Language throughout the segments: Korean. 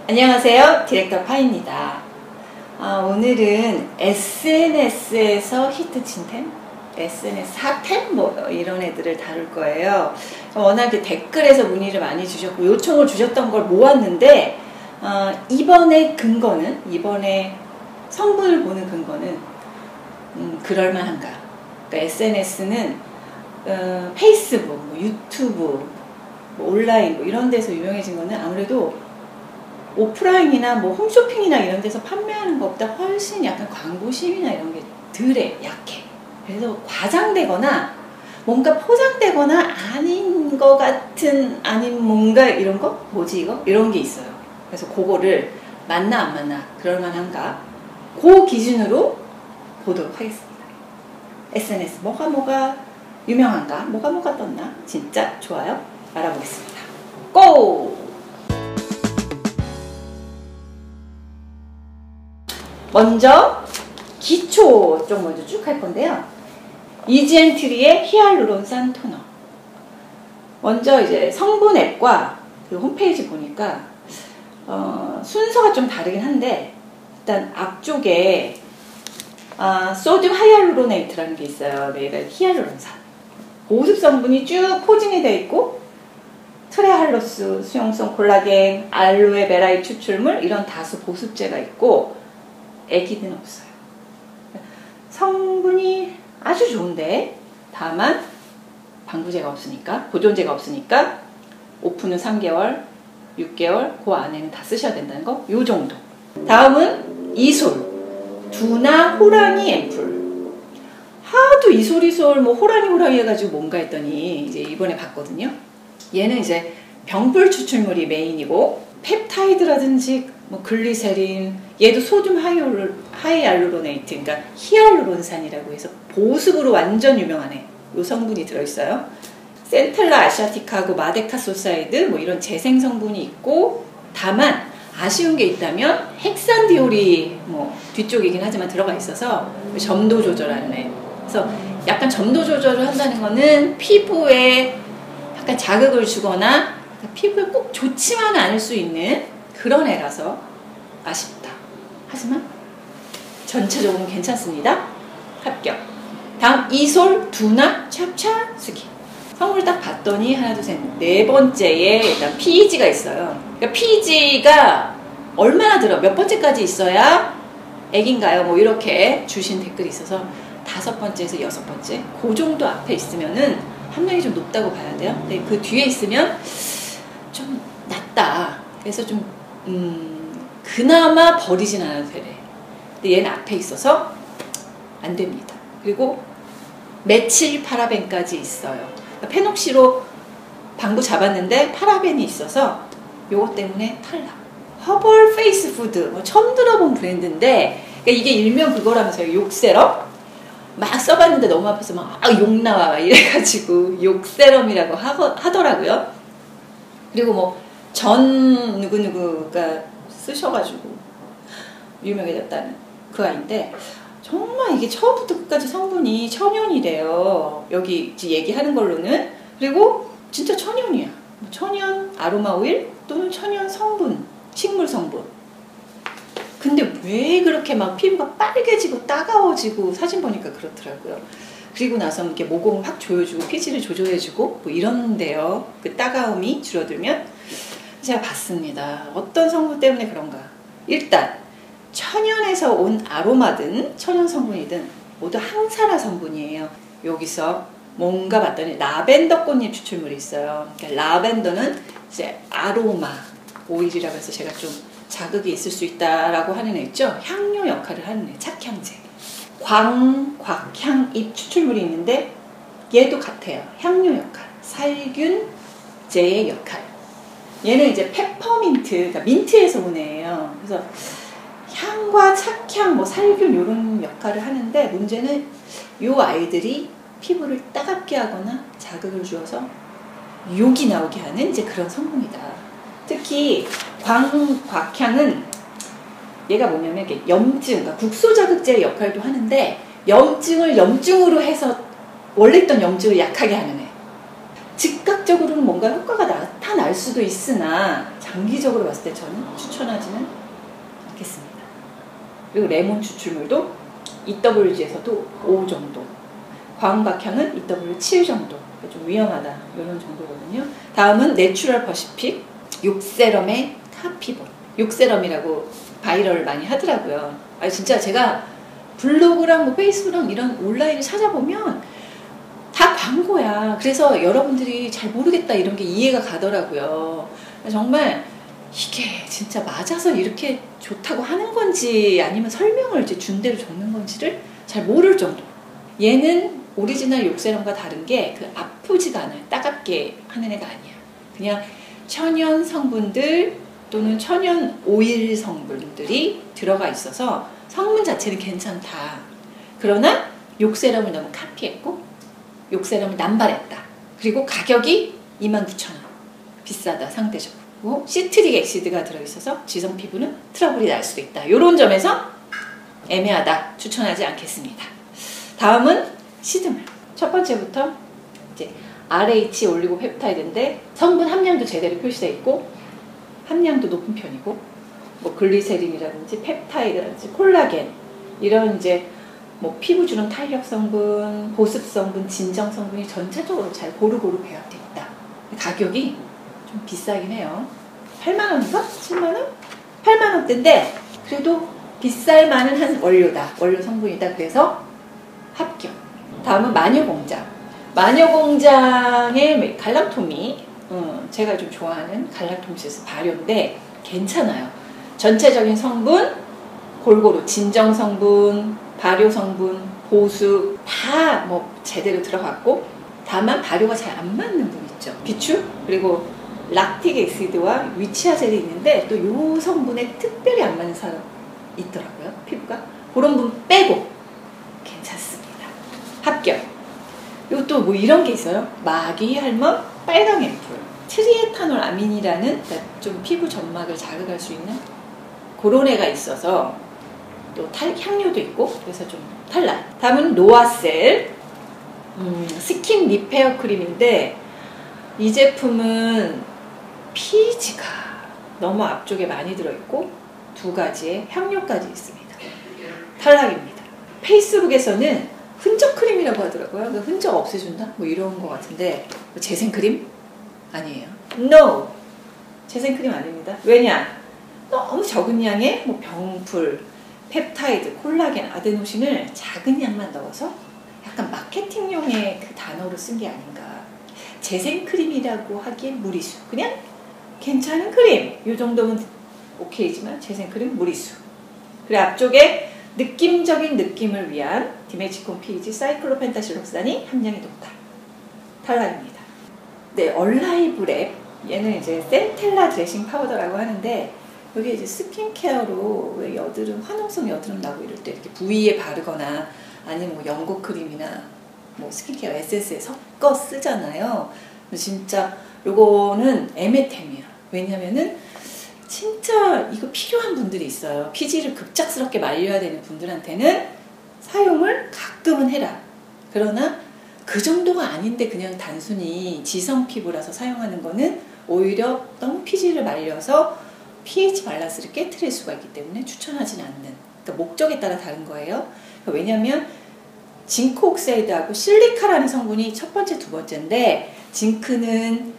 안녕하세요, 디렉터 파입니다. 오늘은 SNS에서 히트친 템? SNS 핫템? 뭐 이런 애들을 다룰 거예요. 워낙에 댓글에서 문의를 많이 주셨고 요청을 주셨던 걸 모았는데 이번에 성분을 보는 근거는 그럴만한가. 그러니까 SNS는 페이스북, 뭐 유튜브, 뭐 온라인 뭐 이런 데서 유명해진 거는 아무래도 오프라인이나 뭐 홈쇼핑이나 이런 데서 판매하는 것보다 훨씬 약간 광고심이나 이런 게 덜해, 약해. 그래서 과장되거나 뭔가 포장되거나 아닌 것 같은, 아닌 뭔가 이런 거? 뭐지 이거? 이런 게 있어요. 그래서 그거를 맞나 안 맞나, 그럴만한가, 그 기준으로 보도록 하겠습니다. SNS 뭐가 유명한가, 뭐가 떴나, 진짜 좋아요? 알아보겠습니다. 고! 먼저 기초 쪽 먼저 쭉 할 건데요. 이지엔트리의 히알루론산 토너. 먼저 이제 성분 앱과 그 홈페이지 보니까 순서가 좀 다르긴 한데, 일단 앞쪽에 소듐 하이알루로네이트라는 게 있어요. 얘가 히알루론산. 보습 성분이 쭉 포진이 되어 있고, 트레할로스, 수용성 콜라겐, 알로에 베라의 추출물, 이런 다수 보습제가 있고 애기는 없어요. 성분이 아주 좋은데 다만 방부제가 없으니까, 보존제가 없으니까 오픈은 3개월, 6개월 그 안에는 다 쓰셔야 된다는 거, 요 정도. 다음은 이솔 두나 호랑이 앰플. 하도 이솔 뭐 호랑이 해가지고 뭔가 했더니 이제 이번에 봤거든요. 얘는 이제 병풀 추출물이 메인이고, 펩타이드라든지 뭐 글리세린, 얘도 소듐 하이알루로네이트, 그러니까 히알루론산이라고 해서 보습으로 완전 유명한 요 성분이 들어있어요. 센텔라 아시아티카하고 마데카소사이드 뭐 이런 재생 성분이 있고, 다만 아쉬운 게 있다면 헥산디올이 뭐 뒤쪽이긴 하지만 들어가 있어서 점도 조절하는 애. 그래서 약간 점도 조절을 한다는 거는 피부에 약간 자극을 주거나 피부에 꼭 좋지만은 않을 수 있는 그런 애라서 아쉽다. 하지만 전체적으로 괜찮습니다. 합격. 다음 이솔 두나 찹차 스기. 성분을 딱 봤더니 하나 둘 셋 네 번째에 일단 PEG가 있어요. 그러니까 PEG가 얼마나 들어, 몇 번째까지 있어야 애기인가요? 뭐 이렇게 주신 댓글이 있어서 5번째에서 6번째 그 정도 앞에 있으면은 함량이 좀 높다고 봐야 돼요. 근데 그 뒤에 있으면 좀 낮다. 그래서 좀 그나마 버리진 않아도 되네. 근데 얘는 앞에 있어서 안 됩니다. 그리고 메칠 파라벤까지 있어요. 그러니까 페녹시로 방구 잡았는데 파라벤이 있어서 요것 때문에 탈락. 허벌 페이스푸드, 뭐 처음 들어본 브랜드인데, 그러니까 이게 일명 그거라면서요. 욕세럼? 막 써봤는데 너무 아파서 막 욕 나와 이래가지고 욕세럼이라고 하더라고요. 그리고 뭐 전 누구누구가 쓰셔가지고 유명해졌다는 그 아이인데, 정말 이게 처음부터 끝까지 성분이 천연이래요. 여기 얘기하는 걸로는. 그리고 진짜 천연이야. 천연 아로마 오일 또는 천연 성분, 식물 성분. 근데 왜 그렇게 막 피부가 빨개지고 따가워지고, 사진 보니까 그렇더라고요. 그리고 나서 이렇게 모공을 확 조여주고 피지를 조절해주고 뭐 이러는데요. 그 따가움이 줄어들면. 제가 봤습니다. 어떤 성분 때문에 그런가. 일단 천연에서 온 아로마든 천연 성분이든 모두 항산화 성분이에요. 여기서 뭔가 봤더니 라벤더 꽃잎 추출물이 있어요. 그러니까 라벤더는 이제 아로마 오일이라고 해서 제가 좀 자극이 있을 수 있다라고 하는 애 있죠. 향료 역할을 하는 애, 착향제. 곽향잎 추출물이 있는데 얘도 같아요. 향료 역할, 살균제의 역할. 얘는 이제 페퍼민트, 그러니까 민트에서 온 애예요. 그래서 향과 착향, 뭐 살균 이런 역할을 하는데, 문제는 이 아이들이 피부를 따갑게 하거나 자극을 주어서 욕이 나오게 하는 이제 그런 성분이다. 특히 곽향은 얘가 뭐냐면 이렇게 염증, 그러니까 국소 자극제 역할도 하는데, 염증을 염증으로 해서 원래 있던 염증을 약하게 하는 애. 즉각적으로는 뭔가 효과가 나타날 수도 있으나 장기적으로 봤을 때 저는 추천하지는 않겠습니다. 그리고 레몬 추출물도 EWG에서도 5 정도, 광각향은 EW7 정도, 좀 위험하다 이런 정도거든요. 다음은 내추럴 퍼시픽 6세럼의 카피본. 6세럼이라고 바이럴을 많이 하더라고요. 진짜 제가 블로그랑 뭐 페이스북이랑 이런 온라인을 찾아보면 다 광고야. 그래서 여러분들이 잘 모르겠다 이런 게 이해가 가더라고요. 정말 이게 진짜 맞아서 이렇게 좋다고 하는 건지 아니면 설명을 이제 준 대로 적는 건지를 잘 모를 정도. 얘는 오리지널 6세럼과 다른 게 그 아프지가 않아요. 따갑게 하는 애가 아니야. 그냥 천연 성분들 또는 천연 오일 성분들이 들어가 있어서 성분 자체는 괜찮다. 그러나 6세럼을 너무 카피했고 6세럼을 남발했다. 그리고 가격이 29,000원. 비싸다 상대적으로. 시트릭 액시드가 들어있어서 지성 피부는 트러블이 날 수도 있다. 이런 점에서 애매하다. 추천하지 않겠습니다. 다음은 시드물. 첫 번째부터 이제 RH 올리고펩타이드인데 성분 함량도 제대로 표시되어 있고 함량도 높은 편이고 뭐 글리세린이라든지 펩타이드라든지 콜라겐 이런 이제 뭐 피부 주는 탄력 성분, 보습 성분, 진정 성분이 전체적으로 잘 고루고루 배합되어 있다. 가격이 좀 비싸긴 해요. 8만 원인가? 7만 원? 8만 원대인데 그래도 비쌀 만은 한 원료다. 원료 성분이다. 그래서 합격. 다음은 마녀공장. 마녀공장의 갈락토미. 제가 좀 좋아하는 갈락토미스 발효인데 괜찮아요. 전체적인 성분, 골고루 진정 성분, 발효 성분, 보수 다 뭐 제대로 들어갔고 다만 발효가 잘 안 맞는 분 있죠. 비추 그리고 락틱 액시드와 위치아젤이 있는데 또 요 성분에 특별히 안 맞는 사람 있더라고요. 피부가 그런 분 빼고 괜찮습니다. 합격. 그리고 또 뭐 이런 게 있어요. 마귀 할멈 빨강 앰플 트리에타놀 아민이라는 좀 피부 점막을 자극할 수 있는 그런 애가 있어서 또 향료도 있고 그래서 좀 탈락. 다음은 노아셀 스킨 리페어 크림인데 이 제품은 pH가 너무 앞쪽에 많이 들어있고 2가지의 향료까지 있습니다. 탈락입니다. 페이스북에서는 흔적 크림이라고 하더라고요. 그 흔적 없애준다? 뭐 이런 거 같은데 재생 크림? 아니에요. No! 재생 크림 아닙니다. 왜냐? 너무 적은 양의 뭐 병풀, 펩타이드, 콜라겐, 아데노신을 작은 양만 넣어서 약간 마케팅용의 그 단어로 쓴 게 아닌가. 재생크림이라고 하기엔 무리수. 그냥 괜찮은 크림. 이 정도면 오케이지만 재생크림 무리수. 그리고 앞쪽에 느낌적인 느낌을 위한 디메치콘 PEG 사이클로펜타실록산이 함량이 높다. 탈락입니다. 네, 얼라이브랩. 얘는 이제 센텔라 드레싱 파우더라고 하는데 여기 이제 스킨케어로 왜 여드름, 화농성 여드름 나고 이럴 때 이렇게 부위에 바르거나 아니면 뭐 연고 크림이나 뭐 스킨케어 에센스에 섞어 쓰잖아요. 근데 진짜 요거는 애매템이야. 왜냐면은 진짜 이거 필요한 분들이 있어요. 피지를 급작스럽게 말려야 되는 분들한테는 사용을 가끔은 해라. 그러나 그 정도가 아닌데 그냥 단순히 지성 피부라서 사용하는 거는 오히려 너무 피지를 말려서 pH 밸런스를 깨트릴 수가 있기 때문에 추천하지는 않는. 그러니까 목적에 따라 다른 거예요. 그러니까 왜냐하면 징크 옥사이드하고 실리카라는 성분이 첫 번째, 두 번째인데 징크는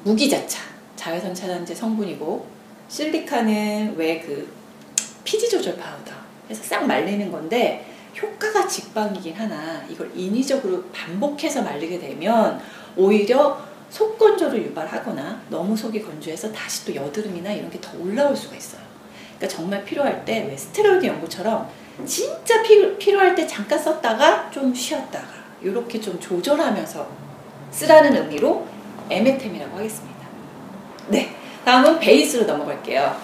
무기자차, 자외선 차단제 성분이고 실리카는 왜 그 피지 조절 파우더 해서 싹 말리는 건데 효과가 직방이긴 하나 이걸 인위적으로 반복해서 말리게 되면 오히려 속 건조를 유발하거나 너무 속이 건조해서 다시 또 여드름이나 이런 게 더 올라올 수가 있어요. 그러니까 정말 필요할 때 왜 스테로이드 연고처럼 진짜 필요할 때 잠깐 썼다가 좀 쉬었다가 이렇게 좀 조절하면서 쓰라는 의미로 애매템이라고 하겠습니다. 네, 다음은 베이스로 넘어갈게요.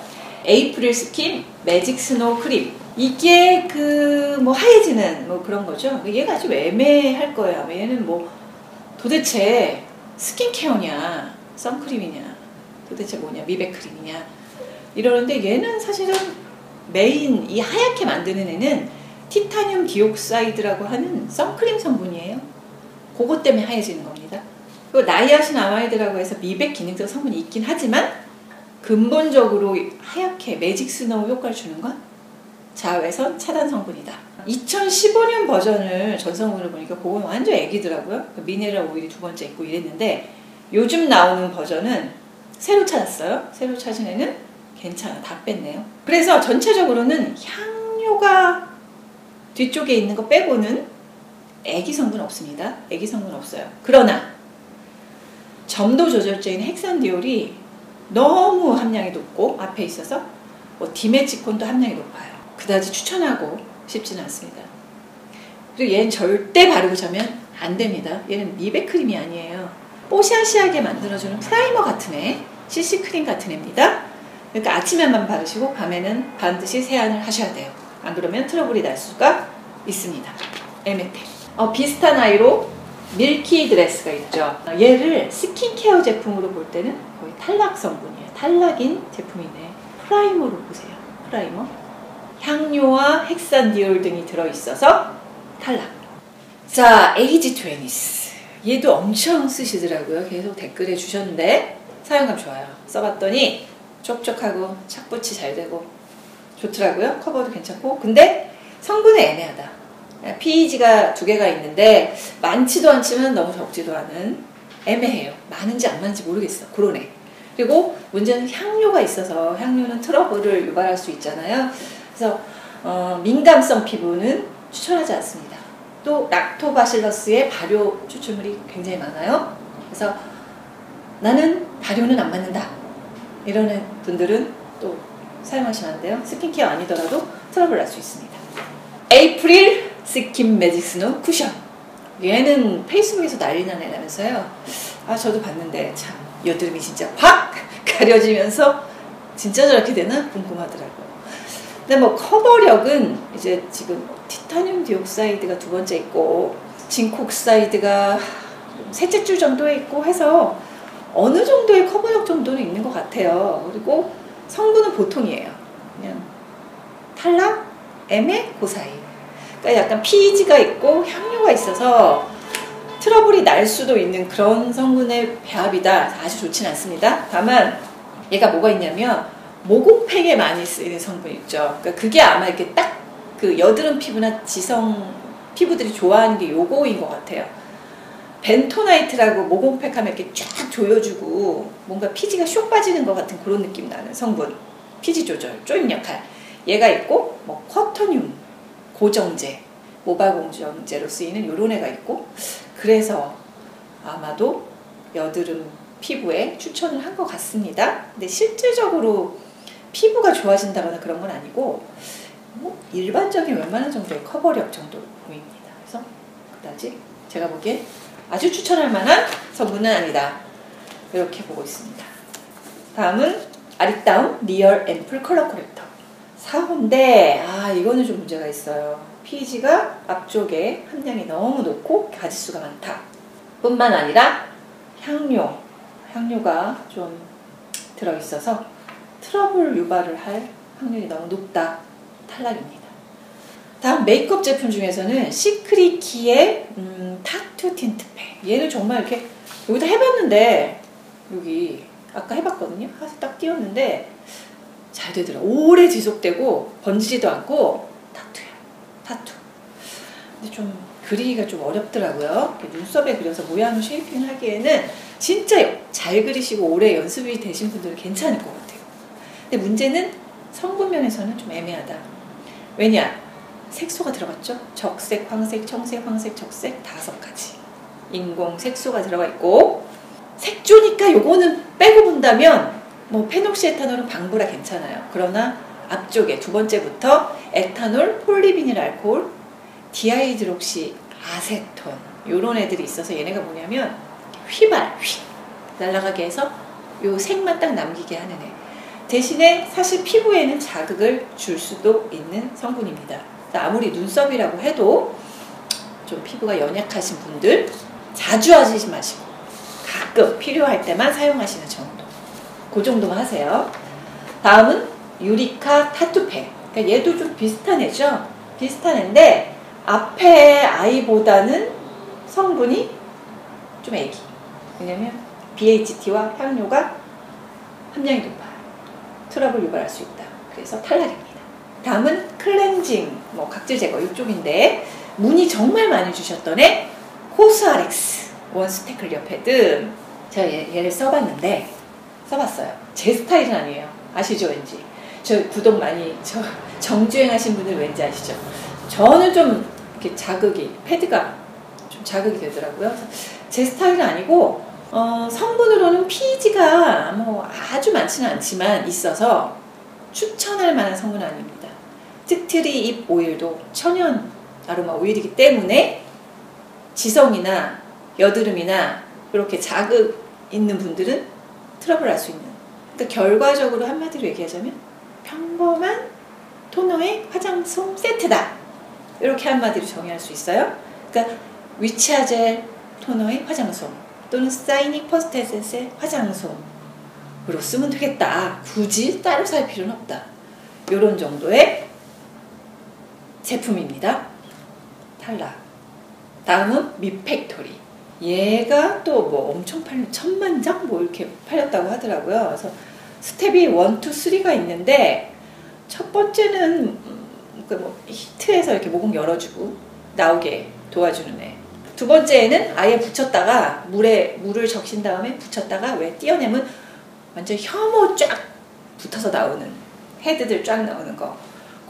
에이프릴 스킨 매직 스노우 크림. 이게 그 뭐 하얘지는 뭐 그런 거죠. 얘가 아주 애매할 거예요. 얘는 뭐 도대체 스킨케어냐 선크림이냐 도대체 뭐냐 미백 크림이냐 이러는데 얘는 사실은 메인 이 하얗게 만드는 애는 티타늄 디옥사이드라고 하는 선크림 성분이에요. 그것 때문에 하얘지는 겁니다. 그리고 나이아신아마이드라고 해서 미백 기능적 성분이 있긴 하지만 근본적으로 하얗게 매직 스노우 효과를 주는 건 자외선 차단 성분이다. 2015년 버전을 전성분을 보니까 그건 완전 애기더라고요. 미네랄 오일이 두 번째 있고 이랬는데 요즘 나오는 버전은 새로 찾았어요. 새로 찾은 애는 괜찮아. 다 뺐네요. 그래서 전체적으로는 향료가 뒤쪽에 있는 거 빼고는 애기 성분 없습니다. 애기 성분 없어요. 그러나 점도 조절제인 헥산디올이 너무 함량이 높고 앞에 있어서 뭐 디메치콘도 함량이 높아요. 그다지 추천하고 싶지는 않습니다. 그리고 얘는 절대 바르고 자면 안 됩니다. 얘는 미백 크림이 아니에요. 뽀샤시하게 만들어주는 프라이머 같은 애, CC 크림 같은 애입니다. 그러니까 아침에만 바르시고 밤에는 반드시 세안을 하셔야 돼요. 안 그러면 트러블이 날 수가 있습니다. 에메테. 비슷한 아이로 밀키 드레스가 있죠. 얘를 스킨케어 제품으로 볼 때는 거의 탈락 성분이에요. 탈락인 제품이네. 프라이머로 보세요. 프라이머. 향료와 헥산디올 등이 들어있어서 탈락. 자, 에이지 트웨니스. 얘도 엄청 쓰시더라고요. 계속 댓글에 주셨는데 사용감 좋아요. 써봤더니 촉촉하고 착붙이 잘 되고 좋더라고요. 커버도 괜찮고. 근데 성분은 애매하다. PEG가 2개가 있는데 많지도 않지만 너무 적지도 않은 애매해요. 많은지 안 많은지 모르겠어. 그런 애. 그리고 문제는 향료가 있어서 향료는 트러블을 유발할 수 있잖아요. 그래서 민감성 피부는 추천하지 않습니다. 또 락토바실러스의 발효 추출물이 굉장히 많아요. 그래서 나는 발효는 안 맞는다 이러는 분들은 또 사용하시면 안 돼요. 스킨케어 아니더라도 트러블 날 수 있습니다. 에이프릴 스킨 매직 스노우 쿠션. 얘는 페이스북에서 난리 나네라면서요. 저도 봤는데 참 여드름이 진짜 확 가려지면서 진짜 저렇게 되나 궁금하더라고요. 근데 뭐 커버력은 이제 지금 티타늄 디옥사이드가 2번째 있고 징크옥사이드가 셋째 줄 정도에 있고 해서 어느 정도의 커버력 정도는 있는 것 같아요. 그리고 성분은 보통이에요. 그냥 탈락, 애매, 그 사이. 그러니까 약간 PEG가 있고 향료가 있어서 트러블이 날 수도 있는 그런 성분의 배합이다. 아주 좋진 않습니다. 다만 얘가 뭐가 있냐면 모공팩에 많이 쓰이는 성분 있죠. 그러니까 그게 아마 이렇게 딱 그 여드름 피부나 지성 피부들이 좋아하는 게 요거인 것 같아요. 벤토나이트라고 모공팩 하면 이렇게 쫙 조여주고 뭔가 피지가 쇽 빠지는 것 같은 그런 느낌 나는 성분. 피지 조절, 조임 역할. 얘가 있고 뭐 쿼터늄, 고정제, 모발 고정제로 쓰이는 요런 애가 있고 그래서 아마도 여드름 피부에 추천을 한 것 같습니다. 근데 실질적으로 피부가 좋아진다거나 그런 건 아니고 뭐 일반적인 웬만한 정도의 커버력 정도로 보입니다. 그래서 그다지 제가 보기에 아주 추천할 만한 성분은 아니다. 이렇게 보고 있습니다. 다음은 아리따움 리얼 앰플 컬러 코렉터 4호인데 이거는 좀 문제가 있어요. PEG가 앞쪽에 함량이 너무 높고 가지수가 많다. 뿐만 아니라 향료가 좀 들어있어서 트러블 유발을 할 확률이 너무 높다. 탈락입니다. 다음 메이크업 제품 중에서는 시크릿키의 타투 틴트팩. 얘는 정말 이렇게 여기다 해봤는데 여기 아까 해봤거든요. 딱 띄웠는데 잘 되더라. 오래 지속되고 번지지도 않고 타투야. 타투. 근데 좀 그리기가 좀 어렵더라고요. 눈썹에 그려서 모양을 쉐이핑 하기에는 진짜 잘 그리시고 오래 연습이 되신 분들은 괜찮을 것 같아요. 근데 문제는 성분 면에서는 좀 애매하다. 왜냐? 색소가 들어갔죠? 적색, 황색, 청색, 황색, 적색 5가지 인공 색소가 들어가 있고 색조니까 요거는 빼고 본다면 뭐 페녹시에탄올은 방부라 괜찮아요. 그러나 앞쪽에 2번째부터 에탄올, 폴리비닐 알코올, 디하이드록시 아세톤 요런 애들이 있어서 얘네가 뭐냐면 휘 날아가게 해서 요 색만 딱 남기게 하는 애. 대신에 사실 피부에는 자극을 줄 수도 있는 성분입니다. 아무리 눈썹이라고 해도 좀 피부가 연약하신 분들 자주 하시지 마시고 가끔 필요할 때만 사용하시는 정도. 그 정도만 하세요. 다음은 유리카 타투팩. 그러니까 얘도 좀 비슷한 애죠. 비슷한 애인데 앞에 아이보다는 성분이 좀 애기. 왜냐면 BHT와 향료가 함량이 높아요. 트러블 유발할 수 있다. 그래서 탈락입니다. 다음은 클렌징, 뭐 각질 제거 이쪽인데 문의 정말 많이 주셨던 애 코스알엑스 원스테 클리어 패드. 제가 얘를 써봤어요. 제 스타일은 아니에요. 아시죠 왠지? 저 구독 많이 정주행 하신 분들 왠지 아시죠? 저는 좀 이렇게 자극이 패드가 좀 자극이 되더라고요. 제 스타일은 아니고 성분으로는 PG가 뭐 아주 많지는 않지만 있어서 추천할 만한 성분은 아닙니다. 스트리 잎 오일도 천연 아로마 오일이기 때문에 지성이나 여드름이나 이렇게 자극 있는 분들은 트러블 할 수 있는, 그러니까 결과적으로 한마디로 얘기하자면 평범한 토너의 화장솜 세트다, 이렇게 한마디로 정의할 수 있어요. 그러니까 위치아젤 토너의 화장솜 또는 사이닉 퍼스트 에센스의 화장솜으로 쓰면 되겠다, 굳이 따로 살 필요는 없다, 이런 정도의 제품입니다. 탈락. 다음은 미팩토리. 얘가 또 뭐 엄청 팔린 10,000장 뭐 이렇게 팔렸다고 하더라고요. 그래서 스텝이 1, 2, 3가 있는데 첫 번째는 뭐 히트해서 이렇게 모공 열어주고 나오게 도와주는 애. 두 번째는 아예 붙였다가 물을 적신 다음에 붙였다가 왜 띄어내면 완전 혐오 쫙 붙어서 나오는, 헤드들 쫙 나오는 거.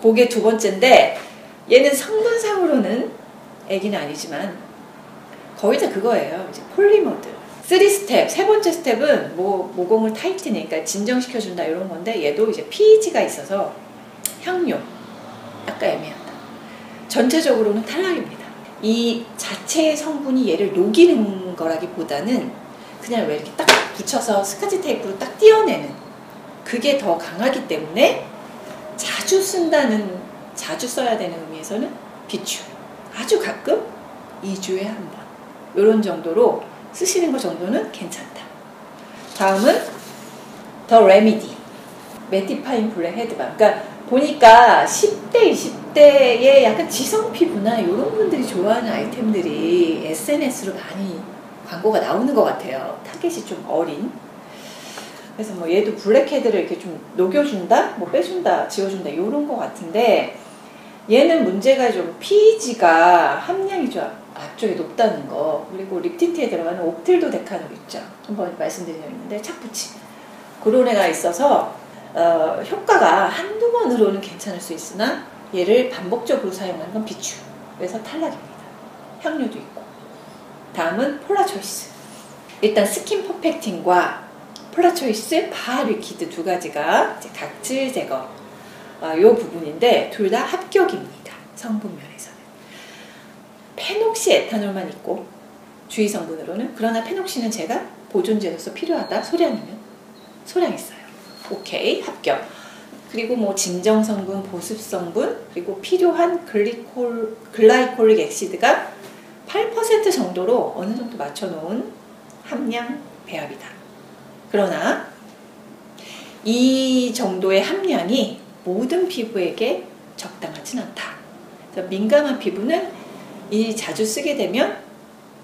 그게 두 번째인데 얘는 성분상으로는 애기는 아니지만 거의 다 그거예요. 이제 폴리머드. 3스텝, 세 번째 스텝은 뭐 모공을 타이트니, 그러니까 진정시켜준다 이런 건데 얘도 이제 PG가 있어서 향료. 약간 애매하다. 전체적으로는 탈락입니다. 이 자체의 성분이 얘를 녹이는 거라기보다는 그냥 왜 이렇게 딱 붙여서 스카치 테이프로 딱 띄어내는 그게 더 강하기 때문에 자주 써야 되는 의미에서는 비추. 아주 가끔 2주에 한 번. 이런 정도로 쓰시는 것 정도는 괜찮다. 다음은 더 레미디. 매티파인 블랙 헤드밤. 그러니까 보니까 10대, 20대의 약간 지성 피부나 이런 분들이 좋아하는 아이템들이 SNS로 많이 광고가 나오는 것 같아요. 타겟이 좀 어린. 그래서 뭐 얘도 블랙 헤드를 이렇게 좀 녹여준다, 뭐 빼준다, 지워준다 이런 것 같은데 얘는 문제가 좀 PG가 함량이 좀 앞쪽에 높다는 거, 그리고 립틴트에 들어가는 옵틸도 데카놀 있죠. 한번 말씀드린 적 있는데 착붙이 그런 애가 있어서 효과가 한두 번으로는 괜찮을 수 있으나 얘를 반복적으로 사용하는 건 비추. 그래서 탈락입니다. 향료도 있고. 다음은 폴라초이스. 일단 스킨 퍼펙팅과 폴라초이스 바리퀴드 두 가지가 이제 각질 제거 요 부분인데 둘 다 합격입니다. 성분 면에서는. 페녹시 에탄올만 있고 주의 성분으로는, 그러나 페녹시는 제가 보존제로서 필요하다 소량이면 소량했어요. 오케이, 합격. 그리고 뭐 진정 성분, 보습 성분, 그리고 필요한 글라이콜릭 액시드가 8% 정도로 어느 정도 맞춰놓은 함량 배합이다. 그러나 이 정도의 함량이 모든 피부에게 적당하진 않다. 그래서 민감한 피부는 이 자주 쓰게 되면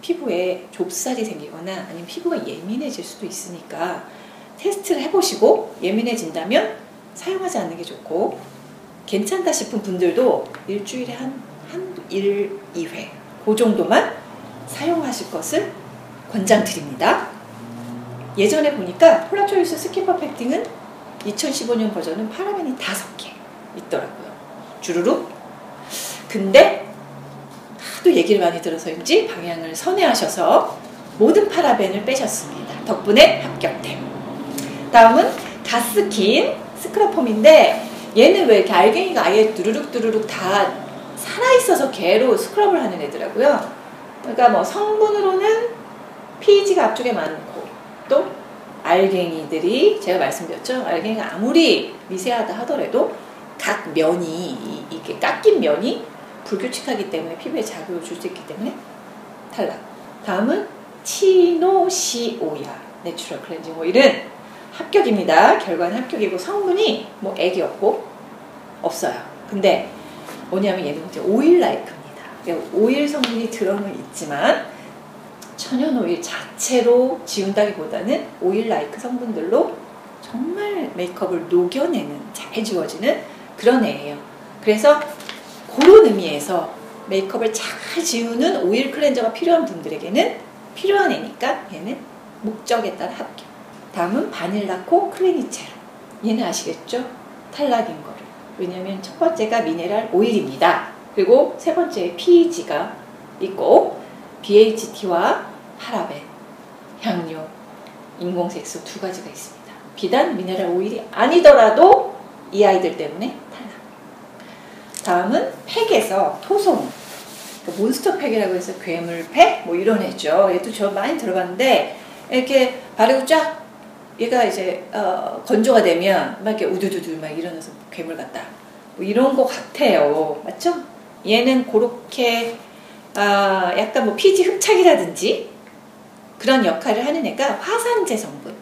피부에 좁쌀이 생기거나 아니면 피부가 예민해질 수도 있으니까 테스트를 해보시고 예민해진다면 사용하지 않는 게 좋고, 괜찮다 싶은 분들도 일주일에 한 1, 2회 그 정도만 사용하실 것을 권장드립니다. 예전에 보니까 폴라초이스 스킨 퍼펙팅은 2015년 버전은 파라벤이 5개 있더라고요. 주르륵. 근데 하도 얘기를 많이 들어서인지 방향을 선회하셔서 모든 파라벤을 빼셨습니다. 덕분에 합격됨. 다음은 가스킨 스크럽폼인데 얘는 왜 이렇게 알갱이가 아예 두루룩 다 살아있어서 걔로 스크럽을 하는 애더라고요. 그러니까 뭐 성분으로는 PG가 앞쪽에 많고 또 알갱이들이, 제가 말씀드렸죠, 알갱이가 아무리 미세하다 하더라도 각 면이, 이게 깎인 면이 불규칙하기 때문에 피부에 자극을 줄 수 있기 때문에 탈락. 다음은 치노시오야 내추럴 클렌징 오일은 합격입니다. 결과는 합격이고 성분이 뭐 액이 없어요. 근데 뭐냐면 얘는 이제 오일 라이크입니다. 오일 성분이 들어는 있지만 천연 오일 자체로 지운다기보다는 오일 라이크 성분들로 정말 메이크업을 녹여내는, 잘 지워지는 그런 애예요. 그래서 그런 의미에서 메이크업을 잘 지우는 오일 클렌저가 필요한 분들에게는 필요한 애니까 얘는 목적에 따라 합격. 다음은 바닐라코 클리니체로. 얘는 아시겠죠? 탈락인 거를. 왜냐면 첫 번째가 미네랄 오일입니다. 그리고 세 번째에 PEG가 있고 BHT와 파라벤, 향료, 인공색소 두 가지가 있습니다. 비단 미네랄 오일이 아니더라도 이 아이들 때문에 탈락. 다음은 팩에서 토송. 몬스터 팩이라고 해서 괴물팩? 뭐 이런 애죠. 얘도 저 많이 들어봤는데 이렇게 바르고 쫙 얘가 이제 건조가 되면 막 이렇게 우두두두 막 일어나서 괴물 같다. 뭐 이런 거 같아요. 맞죠? 얘는 그렇게 약간 뭐 피지 흡착이라든지 그런 역할을 하는 애가 화산재 성분.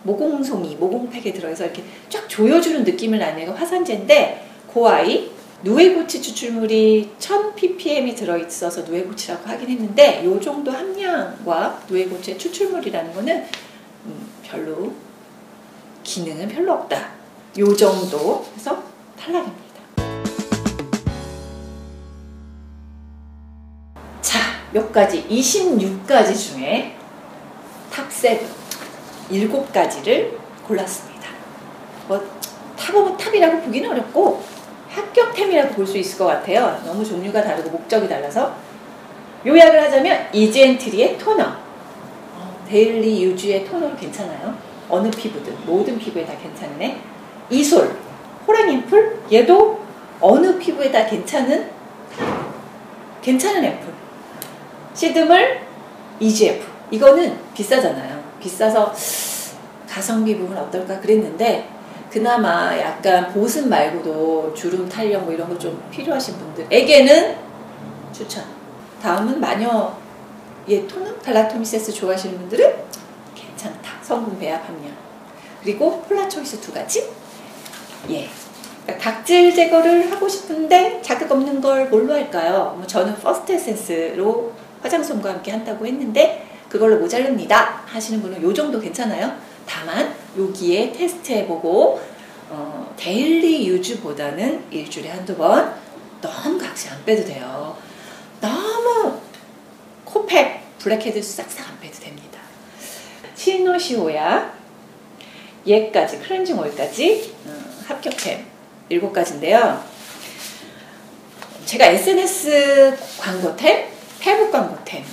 모공송이, 모공팩에 들어서 이렇게 쫙 조여주는 느낌을 나는 애가 화산재인데 그 아이 누에고치 추출물이 1000ppm이 들어있어서 누에고치라고 하긴 했는데 이 정도 함량과 누에고치의 추출물이라는 거는 별로 기능은 별로 없다. 요 정도 해서 탈락입니다. 자, 몇 가지 26가지 중에 탑7 7가지를 골랐습니다. 뭐 탑 오브 탑이라고 보기는 어렵고 합격템이라고 볼 수 있을 것 같아요. 너무 종류가 다르고 목적이 달라서. 요약을 하자면 이젠트리의 토너, 데일리 유주의 토너로 괜찮아요. 어느 피부든 모든 피부에 다 괜찮은 애. 이솔, 호랑이 앰플, 얘도 어느 피부에 다 괜찮은 앰플. 시드물 EGF, 이거는 비싸잖아요. 비싸서 가성비 부분 어떨까 그랬는데 그나마 약간 보습 말고도 주름 탄력 뭐 이런 거 좀 필요하신 분들에게는 추천. 다음은 마녀 토너, 갈라토미세스 좋아하시는 분들은 괜찮다. 성분 배합 함량. 그리고 폴라 초이스 2가지. 예. 그러니까 각질 제거를 하고 싶은데 자극 없는 걸 뭘로 할까요? 뭐 저는 퍼스트 에센스로 화장솜과 함께 한다고 했는데 그걸로 모자릅니다 하시는 분은 요 정도 괜찮아요. 다만 여기에 테스트해보고 데일리 유즈보다는 일주일에 한두 번 너무 각질 안 빼도 돼요. 너무 코팩, 블랙헤드 싹싹 안 빼도 됩니다. 시노시오야 얘까지 클렌징 오일까지 합격템 7가지인데요. 제가 SNS 광고템, 페북 광고템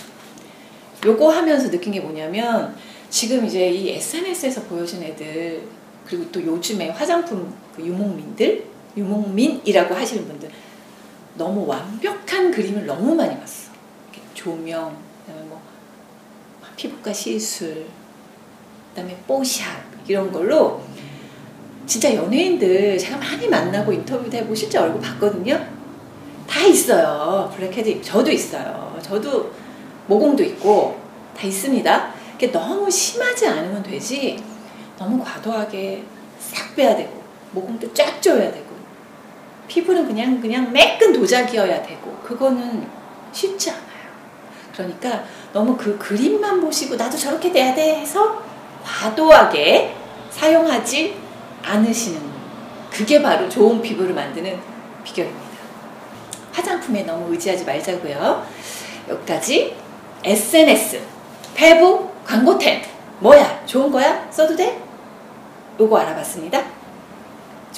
요거 하면서 느낀 게 뭐냐면 지금 이제 이 SNS에서 보여준 애들 그리고 또 요즘에 화장품 그 유목민이라고 하시는 분들 너무 완벽한 그림을 너무 많이 봤어. 조명, 그다음에 뭐 피부과 시술, 그다음에 뽀샵 이런 걸로 진짜 연예인들 제가 많이 만나고 인터뷰도 해보고 실제 얼굴 봤거든요. 다 있어요. 블랙헤드 저도 있어요. 저도 모공도 있고 다 있습니다. 그게 너무 심하지 않으면 되지 너무 과도하게 싹 빼야 되고 모공도 쫙 줘야 되고 피부는 그냥 매끈 도자기여야 되고 그거는 쉽지 않아요. 그러니까 너무 그 그림만 보시고 나도 저렇게 돼야 돼 해서 과도하게 사용하지 않으시는 그게 바로 좋은 피부를 만드는 비결입니다. 화장품에 너무 의지하지 말자고요. 여기까지 SNS, 페북, 광고템 뭐야? 좋은 거야? 써도 돼? 요거 알아봤습니다.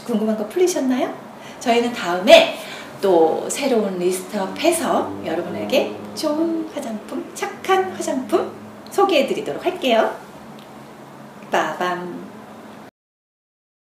궁금한 거 풀리셨나요? 저희는 다음에 또 새로운 리스트업해서 여러분에게 좋은 화장품, 착한 화장품 소개해드리도록 할게요. 빠밤.